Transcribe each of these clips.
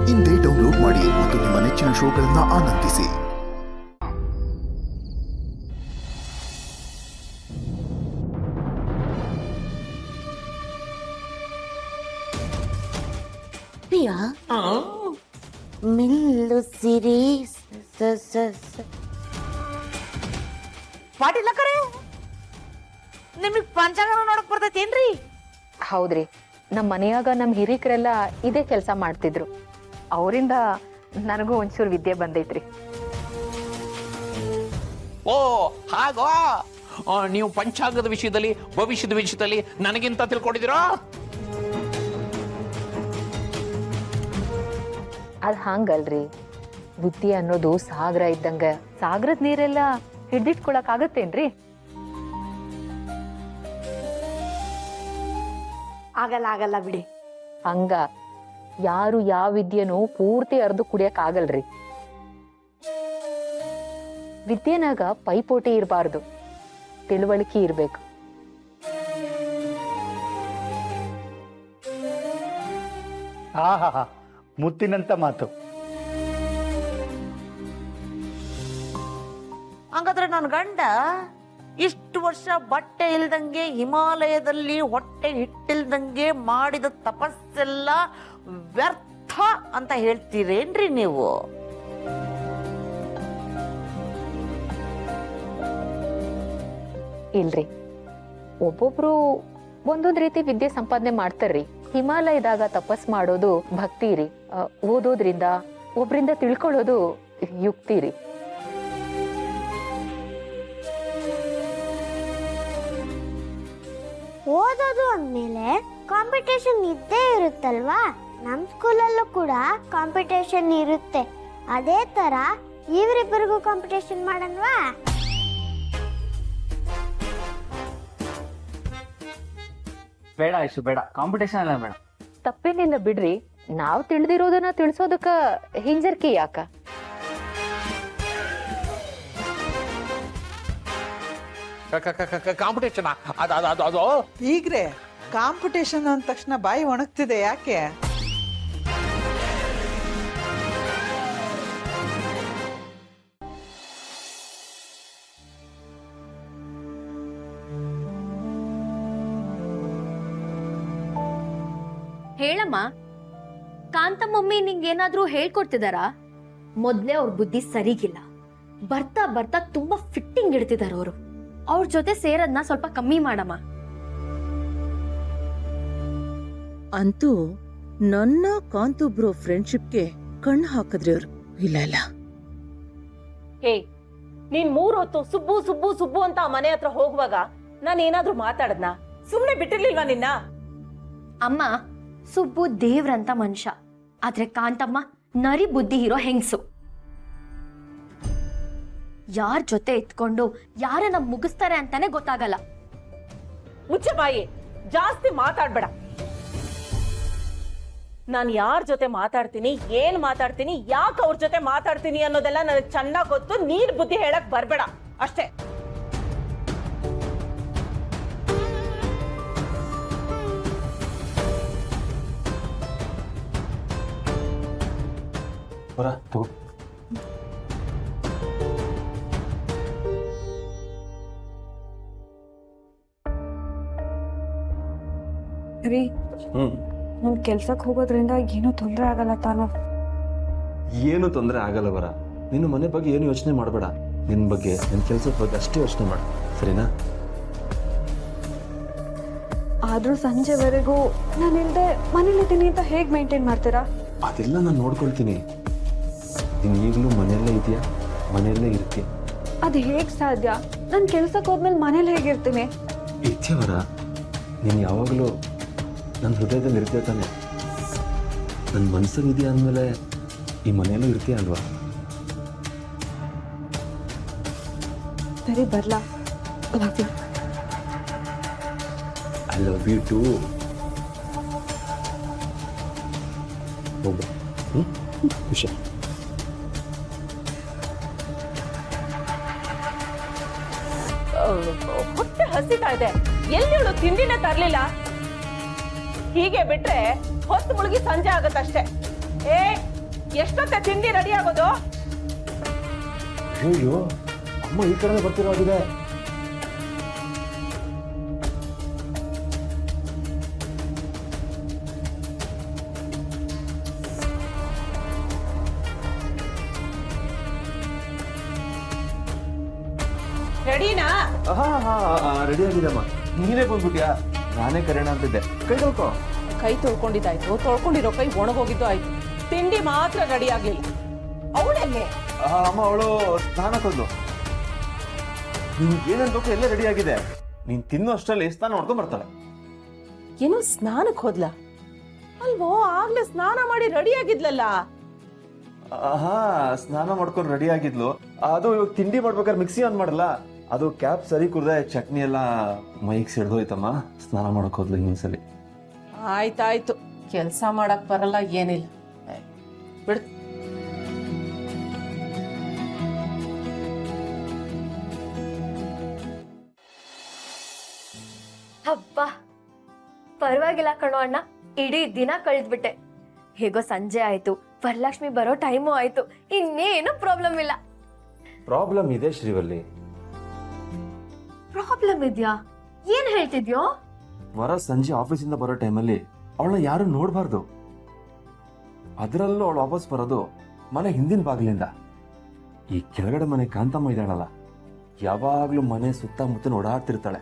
ಇಂದೇ ಡೌನ್ಲೋಡ್ ಮಾಡಿ ಮತ್ತು ನಿಮ್ಮ ನೆಚ್ಚಿನ ಶೋಗಳನ್ನು ಆನಂದಿಸಿ. ಪ್ರಿಯಾ ಮಿಲ್ಲು ಸಿರಿ ಪಾಟಿಲ್ಲ ಕರೆ ನಿಮಗೆ ಪಂಚಾಂಗ ನೋಡಕ್ ಬರ್ತೈತೇನ್ರಿ? ಹೌದ್ರಿ, ನಮ್ಮ ಮನೆಯಾಗ ನಮ್ಮ ಹಿರಿಕರೆಲ್ಲ ಇದೇ ಕೆಲಸ ಮಾಡ್ತಿದ್ರು. ಅವರಿಂದ ನನಗೂ ಒಂಚೂರು ವಿದ್ಯೆ ಬಂದೈತ್ರಿ. ಓ ಹಾಗೋ, ನೀವು ಪಂಚಾಂಗದ ವಿಷಯದಲ್ಲಿ ಭವಿಷ್ಯದ ವಿಷಯದಲ್ಲಿ ನನಗಿಂತ ತಿಳ್ಕೊಂಡಿದ್ದೀರಾ? ಅದ್ ಹಂಗಲ್ರಿ, ವಿದ್ಯೆ ಅನ್ನೋದು ಸಾಗರ ಇದ್ದಂಗ. ಸಾಗರದ ನೀರೆಲ್ಲ ಹಿಡ್ದಿಟ್ಕೊಳಕ್ ಆಗತ್ತೇನ್ರಿ? ಆಗಲ್ಲ ಬಿಡಿ. ಹಂಗ ಯಾರು ಯಾವ ವಿದ್ಯೆನೂ ಪೂರ್ತಿ ಅರ್ದು ಕುಡಿಯಕ್ ಆಗಲ್ರಿ. ವಿದ್ಯೆನಾಗ ಪೈಪೋಟಿ ಇರಬಾರ್ದು, ತಿಳುವಳಿಕೆ ಇರ್ಬೇಕು. ಆಹಾ, ಮುತ್ತಿನಂತ ಮಾತು. ಹಂಗಾದ್ರೆ ನನ್ನ ಗಂಡ ಇಷ್ಟು ವರ್ಷ ಬಟ್ಟೆ ಇಲ್ದಂಗೆ ಹಿಮಾಲಯದಲ್ಲಿ ಹೊಟ್ಟೆ ಹಿಟ್ಟಿಲ್ದಂಗೆ ಮಾಡಿದ ತಪಸ್ಸೆಲ್ಲ ವ್ಯರ್ಥ ಅಂತ ಹೇಳ್ತೀರೇನ್ರಿ ನೀವು? ಇಲ್ರಿ, ಒಬ್ಬೊಬ್ರು ಒಂದೊಂದ್ ರೀತಿ ವಿದ್ಯೆ ಸಂಪಾದನೆ ಮಾಡ್ತಾರ್ರಿ. ಹಿಮಾಲಯದಾಗ ತಪಸ್ ಮಾಡೋದು ಭಕ್ತಿ ರೀ, ಓದೋದ್ರಿಂದ ಒಬ್ರಿಂದ ತಿಳ್ಕೊಳ್ಳೋದು ಯುಕ್ತಿ ರೀ. ಓದೋದು ಅಂದ್ಮೇಲೆ ಕಾಂಪಿಟೇಷನ್ ಇದ್ದೇ ಇರುತ್ತಲ್ವಾ? ನಮ್ಮ ಸ್ಕೂಲಲ್ಲೂ ಕೂಡ ಕಾಂಪಿಟೇಷನ್ ಇರುತ್ತೆ. ಅದೇ ತರ ಇವರಿಬ್ಬರಿಗೂ ಕಾಂಪಿಟೇಷನ್ ಮಾಡನ್ವಾ? ಬೇಡ ಇಷ್ಟು ಬೇಡ, ಕಾಂಪಿಟೇಷನ್ ಎಲ್ಲ ಬೇಡ. ತಪ್ಪೇನಿಲ್ಲ ಬಿಡ್ರಿ, ನಾವ್ ತಿಳಿದಿರೋದನ್ನ ತಿಳಿಸೋದಕ್ಕ ಹಿಂಜರ್ಕಿ ಯಾಕ? ಕಾಂಪಿಟೇಷನ್ ಅದು ಈಗ್ರೆ ಕಾಂಪಿಟೇಷನ್ ಅಂದ ತಕ್ಷಣ ಬಾಯಿ ಒಣಗ್ತಿದೆ, ಯಾಕೆ? ಹೇಳಮ್ಮ, ಕಾಂತಮ್ಮಮ್ಮಿ ನಿಂಗೇನಾದ್ರೂ ಹೇಳ್ಕೊಡ್ತಿದಾರಾ? ಮೊದ್ಲೇ ಅವ್ರ ಬುದ್ಧಿ ಸರಿಗಿಲ್ಲ, ಬರ್ತಾ ಬರ್ತಾ ತುಂಬಾ ಫಿಟ್ಟಿಂಗ್ ಇಡ್ತಿದಾರ ಅವರು. ಅವ್ರ ಜೊತೆ ಸೇರೋದ್ನ ಸ್ವಲ್ಪ ಕಮ್ಮಿ ಮಾಡಮ್ಮ. ಅಂತೂ ನನ್ನ ಕಾಂತು ಬ್ರೋ ಫ್ರೆಂಡ್ಶಿಪ್ಗೆ ಕಣ್ಣು ಹಾಕಿದ್ರಿ ಅವ್ರು. ಇಲ್ಲ ಹೇ, ನೀನ್ 3 ಹೊತ್ತು ಸುಬ್ಬು ಸುಬ್ಬು ಸುಬ್ಬು ಅಂತ ಆ ಮನೆ ಹತ್ರ ಹೋಗುವಾಗ ನಾನು ಏನಾದ್ರೂ ಮಾತಾಡದ್ನ? ಸುಮ್ನೆ ಬಿಟ್ಟಿರ್ಲಿಲ್ವಾ ನಿನ್ನ? ಅಮ್ಮ, ಸುಬ್ಬು ದೇವ್ರಂತ ಮನುಷ್ಯ, ಆದ್ರೆ ಕಾಂತಮ್ಮ ನರಿ ಬುದ್ಧಿ ಇರೋ ಹೆಂಗ್ಸು. ಯಾರ್ ಜೊತೆ ಇತ್ಕೊಂಡು ಯಾರನ್ನ ಮುಗಿಸ್ತಾರೆ ಅಂತಾನೆ ಗೊತ್ತಾಗಲ್ಲ. ಮುಚ್ಚೆ ಬಾಯಿ, ಜಾಸ್ತಿ ಮಾತಾಡ್ಬೇಡ. ನಾನು ಯಾರ ಜೊತೆ ಮಾತಾಡ್ತೀನಿ, ಏನ್ ಮಾತಾಡ್ತೀನಿ, ಯಾಕೆ ಅವ್ರ ಜೊತೆ ಮಾತಾಡ್ತೀನಿ ಅನ್ನೋದೆಲ್ಲ ನನಗೆ ಚೆನ್ನಾಗ್ ಗೊತ್ತು. ನೀರ್ ಬುದ್ಧಿ ಹೇಳಕ್ ಬರ್ಬೇಡ ಅಷ್ಟೇ. ರೀ, ನನ್ ಕೆಲ್ಸಕ್ಕೆ ಹೋಗೋದ್ರಿಂದ ಏನೂ ತೊಂದರೆ ಆಗಲ್ಲ ತಾನು? ಏನು ತೊಂದರೆ ಆಗಲ್ಲ ಬರ. ನಿನ್ನ ಮನೆ ಬಗ್ಗೆ ಏನು ಯೋಚನೆ ಮಾಡಬೇಡ. ನಿನ್ನ ಬಗ್ಗೆ, ನಿನ್ನ ಕೆಲಸದ ಬಗ್ಗೆ ಅಷ್ಟೇ ಯೋಚನೆ ಮಾಡು, ಸರಿನಾ? ಆದ್ರೂ ಸಂಜೆವರೆಗೂ ನಾನಿಲ್ದೆ ಮನೇಲಿದ್ದೀನಿ ಅಂತ ಹೇಗೆ ಮೇಂಟೈನ್ ಮಾಡ್ತೀರಾ? ಅದೆಲ್ಲ ನಾನು ನೋಡ್ಕೊಳ್ತೀನಿ. ನೀನು ಈಗಲೂ ಮನೆಯಲ್ಲೇ ಇದೆಯಾ, ಮನೆಯಲ್ಲೇ ಇರ್ತೀಯ. ಅದು ಹೇಗೆ ಸಾಧ್ಯ? ನಾನು ಕೆಲ್ಸಕ್ಕೆ ಹೋದ್ಮೇಲೆ ಮನೇಲಿ ಹೇಗಿರ್ತೀನಿ? ಇರ್ತೀಯವರ, ನೀನು ಯಾವಾಗಲೂ ನನ್ನ ಹೃದಯದಲ್ಲಿ ಇರ್ತೀಯ ತಾನೆ. ನನ್ನ ಮನಸ್ಸಲ್ಲಿ ಇದೆಯಾ ಅಂದಮೇಲೆ ಈ ಮನೆಯಲ್ಲೂ ಇರ್ತೀಯ ಅಲ್ವಾ? ಸರಿ, ಬರ್ಲಾ? Love you. I love you too. ಹೋಗ, ಹುಷಾರ್. ಹೊಟ್ಟೆ ಹಸಿತಾ ಇದೆ, ಎಲ್ಲಿ ತಿಂಡಿನೇ ತರ್ಲಿಲ್ಲ. ಹೀಗೆ ಬಿಟ್ರೆ ಹೊತ್ತು ಮುಳುಗಿ ಸಂಜೆ ಆಗತ್ತಷ್ಟೇ. ಏ ಎಷ್ಟೊತ್ತೆ ತಿಂಡಿ ರೆಡಿ ಆಗೋದು? ಅಯ್ಯೋ ಅಮ್ಮ ಈ ಕಡೆ ಬರ್ತಿರೋ ಆಗಿದೆ. ರೆಡಿನಾ? ರೆಡಿ ಆಗಿದೆಮ್ಮ. ನೀನೇ ಬಂದ್ಬಿಟ್ಯಾ? ನಾನೇ ಕರೆಯೋಣ ಅಂತಿದ್ದೆ. ಕೈ ತೊಳ್ಕೊ. ಕೈ ತೊಳ್ಕೊಂಡಿದ್ದಾಯ್ತು, ತೊಳ್ಕೊಂಡಿರೋ ಕೈ ಒಣಗೋಗಿದ್ದು ಆಯ್ತು. ತಿಂಡಿ ಮಾತ್ರ ರೆಡಿ ಆಗ್ಲಿಲ್ಲ. ಅವಳಲ್ಲೇ? ಅಮ್ಮ ಅವಳು ಸ್ನಾನಕ್ಕೆ ಹೋದ್ಲು. ನಿನ್ಗೆ ಏನೇನು ಬೇಕು ಎಲ್ಲ ರೆಡಿ ಆಗಿದೆ. ನೀನ್ ತಿನ್ನೋ ಅಷ್ಟರಲ್ಲಿ ಸ್ನಾನ ಮಾಡ್ಕೊಂಡ್ ಬರ್ತಾಳೆ. ಏನು ಸ್ನಾನಕ್ಕೆ ಹೋದ್ಲ? ಅಲ್ವೋ ಆಗ್ಲೇ ಸ್ನಾನ ಮಾಡಿ ರೆಡಿ ಆಗಿದ್ಲಲ್ಲ. ಸ್ನಾನ ಮಾಡ್ಕೊಂಡು ರೆಡಿ ಆಗಿದ್ಲು. ಅದು ಇವಾಗ ತಿಂಡಿ ಮಾಡ್ಬೇಕಾದ್ರೆ ಮಿಕ್ಸಿ ಆನ್ ಮಾಡಲ್ಲ, ಅದು ಕ್ಯಾಪ್ ಸರಿ ಕುಡ್ದೆ ಚಟ್ನಿ ಎಲ್ಲ ಮೈಗೆ ಸಿಡ್ದೋಯ್ತಮ್ಮ. ಸ್ನಾನ ಮಾಡಕ್ ಹೋದ್ಲು ಇನ್ನೊಂದ್ಸಲಿ. ಆಯ್ತಾಯ್ತು, ಕೆಲ್ಸ ಮಾಡಕ್ ಬರಲ್ಲ ಏನಿಲ್ಲ ಬಿಡು. ಹಬ್ಬ, ಪರವಾಗಿಲ್ಲ ಕಣೋ ಅಣ್ಣ, ಇಡೀ ದಿನ ಕಳೆದ್ಬಿಟ್ಟೆ. ಹೇಗೋ ಸಂಜೆ ಆಯ್ತು, ವರಲಕ್ಷ್ಮಿ ಬರೋ ಟೈಮು ಆಯ್ತು, ಇನ್ನೇನು ಪ್ರಾಬ್ಲಮ್ ಇಲ್ಲ. ಪ್ರಾಬ್ಲಮ್ ಇದೆ ಶ್ರೀವಲ್ಲಿ. ಪ್ರಾಬ್ಲಮ್ ಇದ್ಯಾ? ಏನ್ ಹೇಳ್ತಿದ್ಯೋ? ವರ ಸಂಜೆ ಆಫೀಸಿಂದ ಬರೋ ಟೈಮಲ್ಲಿ ಅವಳನ್ನ ಯಾರು ನೋಡ್ಬಾರ್ದು. ಅದರಲ್ಲೂ ಅವಳು ವಾಪಸ್ ಬರೋದು ಮನೆ ಹಿಂದಿನ ಬಾಗಿಲಿಂದ. ಈ ಕೆಳಗಡೆ ಮನೆ ಕಾಂತಮ್ಮ ಇದ್ದಾಳಲ್ಲ, ಯಾವಾಗ್ಲೂ ಮನೆ ಸುತ್ತಮುತ್ತ ಓಡಾಡ್ತಿರ್ತಾಳೆ.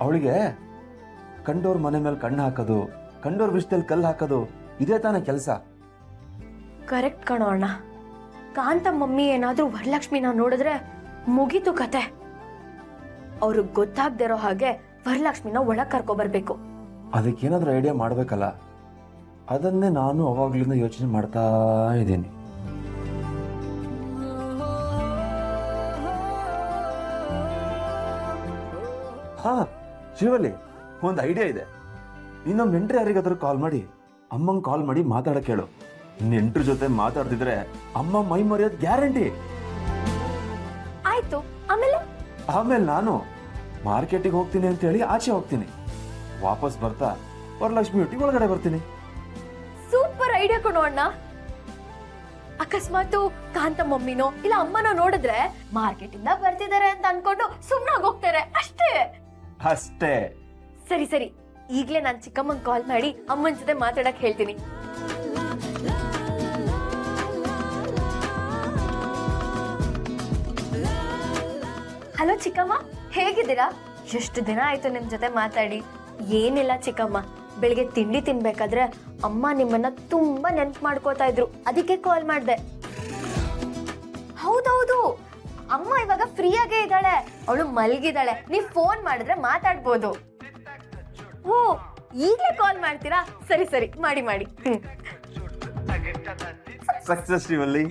ಅವಳಿಗೆ ಕಂಡೋರ್ ಮನೆ ಮೇಲೆ ಕಣ್ಣು ಹಾಕೋದು, ಕಂಡೋರ್ ವಿಷಯದಲ್ಲಿ ಕಲ್ಲು ಹಾಕೋದು, ಇದೇ ತಾನೇ ಕೆಲಸ. ಕರೆಕ್ಟ್ ಕಣೋ ಅಣ್ಣ. ಕಾಂತ ಮಮ್ಮಿ ಏನಾದ್ರೂ ವರಲಕ್ಷ್ಮಿನ ನೋಡಿದ್ರೆ ಮುಗೀತು ಕತೆ. ಅವ್ರಿಗೆ ಗೊತ್ತಾಗ್ದಿರೋ ಹಾಗೆ ವರಲಕ್ಷ್ಮಿನ ಒಳಗ್ ಕರ್ಕೊಬರ್ಬೇಕು. ಅದಕ್ಕೇನಾದ್ರೂ ಐಡಿಯಾ ಮಾಡ್ಬೇಕಲ್ಲ, ಅದನ್ನೇ ನಾನು ಅವಾಗ್ಲಿಂದ ಯೋಚನೆ ಮಾಡ್ತಾ ಇದ್ದೀನಿ. ಹಾ ಶಿವಲ್ಲಿ, ಒಂದು ಐಡಿಯಾ ಇದೆ. ಇನ್ನೊಂದು ನೆಂಟ್ರು ಯಾರಿಗಾದ್ರೂ ಕಾಲ್ ಮಾಡಿ ಅಮ್ಮಂಗೆ ಕಾಲ್ ಮಾಡಿ ಮಾತಾಡಕ್ಕೆ ಹೇಳು. ನೆಂಟ್ರ ಜೊತೆ ಮಾತಾಡ್ತಿದ್ರೆ ಅಮ್ಮ ಮೈ ಮರೆಯೋದು ಗ್ಯಾರಂಟಿ. ಆಯ್ತು, ಆಮೇಲೆ ನಾನು ಮಾರ್ಕೆಟಿಗೆ ಹೋಗ್ತೀನಿ ಅಂತ ಹೇಳಿ ಆಚೆ ಹೋಗ್ತೀನಿ. ವಾಪಸ್ ಬರ್ತಾ ವರಲಕ್ಷ್ಮಿ ಒಟ್ಟಿಗೆ ಒಳಗಡೆ ಬರ್ತೀನಿ. ಸೂಪರ್ ಐಡಿಯಾ ಕೊಡು ಅಣ್ಣ. ಅಕಸ್ಮಾತ್ ಕಾಂತ ಮಮ್ಮಿನೋ ಇಲ್ಲ ಅಮ್ಮನೋ ನೋಡಿದ್ರೆ ಮಾರ್ಕೆಟ್ ಇಂದ ಬರ್ತಿದ್ದಾರೆ ಅಂತ ಅನ್ಕೊಂಡು ಸುಮ್ನಾಗ್ ಹೋಗ್ತಾರೆ ಅಷ್ಟೇ. ಸರಿ ಸರಿ, ಈಗ್ಲೇ ನಾನ್ ಚಿಕ್ಕಮ್ಮಂಗ್ ಕಾಲ್ ಮಾಡಿ ಅಮ್ಮನ ಜೊತೆ ಮಾತಾಡಕ್ ಹೇಳ್ತೀನಿ. ಹಲೋ ಚಿಕ್ಕಮ್ಮ, ಹೇಗಿದ್ದೀರಾ? ಎಷ್ಟು ದಿನ ಆಯ್ತು ನಿಮ್ ಜೊತೆ ಮಾತಾಡಿ. ಏನಿಲ್ಲ ಚಿಕ್ಕಮ್ಮ, ಬೆಳಿಗ್ಗೆ ತಿಂಡಿ ತಿನ್ಬೇಕಾದ್ರೆ ಅಮ್ಮ ನಿಮ್ಮನ್ನ ತುಂಬಾ ನೆನ್ಪು ಮಾಡ್ಕೋತಾ ಇದ್ರು, ಅದಕ್ಕೆ ಕಾಲ್ ಮಾಡ್ದೆ. ಹೌದೌದು, ಅಮ್ಮ ಇವಾಗ ಫ್ರೀ ಆಗೇ ಇದ್ದಾಳೆ, ಅವಳು ಮಲ್ಗಿದ್ದಾಳೆ. ನೀವ್ ಫೋನ್ ಮಾಡಿದ್ರೆ ಮಾತಾಡ್ಬೋದು. ಓ, ಈಗಲೇ ಕಾಲ್ ಮಾಡ್ತೀರಾ? ಸರಿ ಸರಿ, ಮಾಡಿ ಮಾಡಿ. ಸಕ್ಸಸ್ ಶ್ರೀವಲ್ಲಿ.